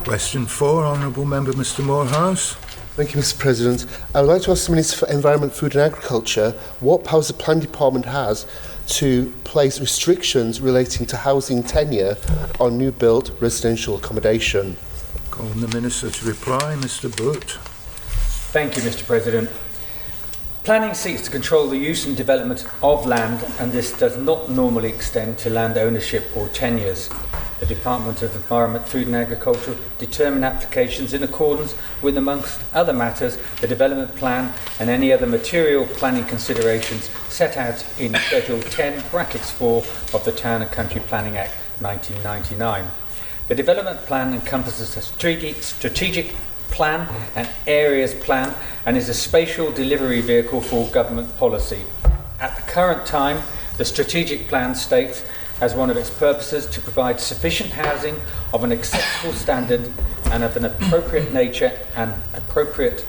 Question 4, Honourable Member Mr Moorhouse. Thank you, Mr President. I would like to ask the Minister for Environment, Food and Agriculture what powers the Planning Department has to place restrictions relating to housing tenure on new built residential accommodation. Calling the Minister to reply, Mr Butt. Thank you, Mr President. Planning seeks to control the use and development of land, and this does not normally extend to land ownership or tenures. The Department of Environment, Food and Agriculture determine applications in accordance with, amongst other matters, the development plan and any other material planning considerations set out in Schedule 10, Brackets 4 of the Town and Country Planning Act 1999. The development plan encompasses a strategic plan and areas plan and is a spatial delivery vehicle for government policy. At the current time, the strategic plan states as one of its purposes to provide sufficient housing of an acceptable standard and of an appropriate nature and appropriate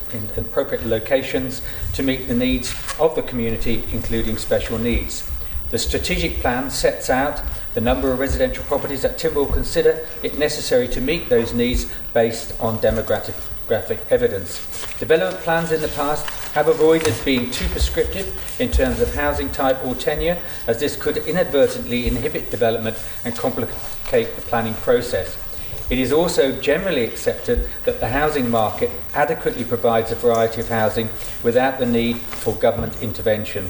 locations to meet the needs of the community, including special needs. The strategic plan sets out the number of residential properties that Tynwald consider it necessary to meet those needs based on demographic evidence. Development plans in the past have avoided being too prescriptive in terms of housing type or tenure, as this could inadvertently inhibit development and complicate the planning process. It is also generally accepted that the housing market adequately provides a variety of housing without the need for government intervention.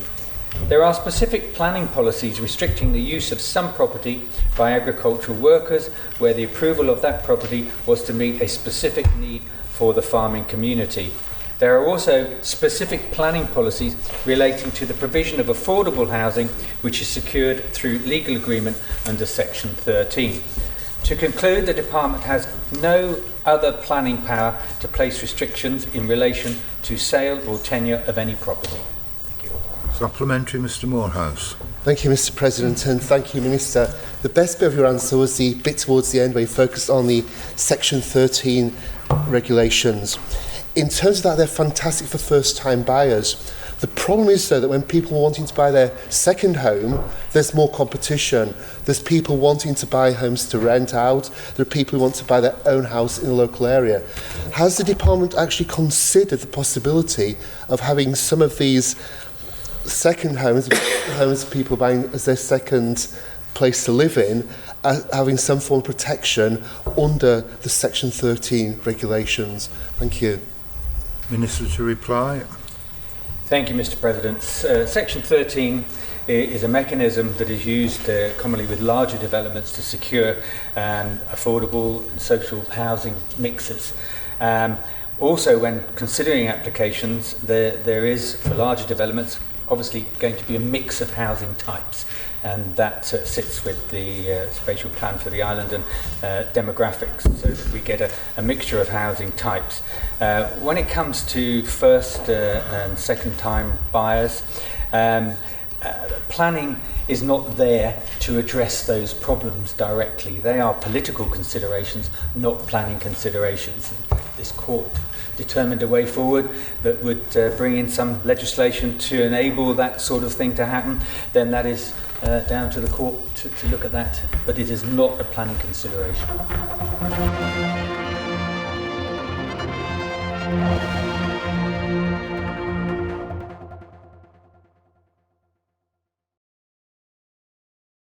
There are specific planning policies restricting the use of some property by agricultural workers where the approval of that property was to meet a specific need for the farming community. There are also specific planning policies relating to the provision of affordable housing which is secured through legal agreement under Section 13. To conclude, the Department has no other planning power to place restrictions in relation to sale or tenure of any property. Supplementary, Mr Moorhouse. Thank you, Mr President, and thank you, Minister. The best bit of your answer was the bit towards the end where you focused on the Section 13 regulations. In terms of that, they're fantastic for first-time buyers. The problem is, though, that when people are wanting to buy their second home, there's more competition. There's people wanting to buy homes to rent out. There are people who want to buy their own house in a local area. Has the department actually considered the possibility of having some of these second homes people buying as their second place to live in, having some form of protection under the Section 13 regulations? Thank you. Minister to reply. Thank you, Mr President. Section 13 is a mechanism that is used commonly with larger developments to secure affordable and social housing mixes. Also, when considering applications, there is, for larger developments, obviously going to be a mix of housing types, and that sits with the spatial plan for the island and demographics, so that we get a mixture of housing types. When it comes to first and second time buyers, planning is not there to address those problems directly. They are political considerations, not planning considerations. This court determined a way forward that would bring in some legislation to enable that sort of thing to happen, then that is down to the court to look at that, but it is not a planning consideration.